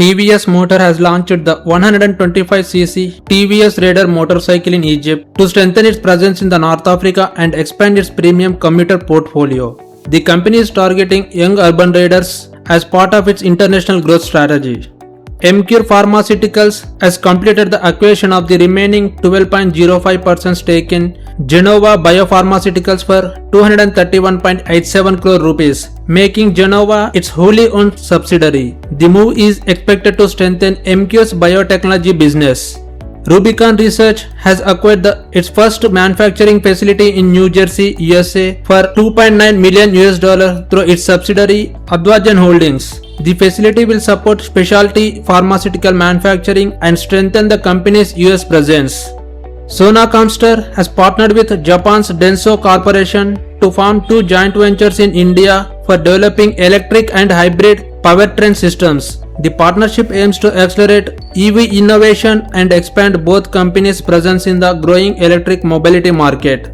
TVS Motor has launched the 125cc TVS Raider motorcycle in Egypt to strengthen its presence in the North Africa and expand its premium commuter portfolio. The company is targeting young urban riders as part of its international growth strategy. Emcure Pharmaceuticals has completed the acquisition of the remaining 12.05% stake in Genova Biopharmaceuticals for 231.87 crore rupees, making Genova its wholly owned subsidiary. The move is expected to strengthen Emcure's biotechnology business. Rubicon Research has acquired its first manufacturing facility in New Jersey, USA for $2.9 million through its subsidiary Advajan Holdings. The facility will support specialty pharmaceutical manufacturing and strengthen the company's US presence. Sona Comstar has partnered with Japan's Denso Corporation to form two joint ventures in India for developing electric and hybrid powertrain systems. The partnership aims to accelerate EV innovation and expand both companies' presence in the growing electric mobility market.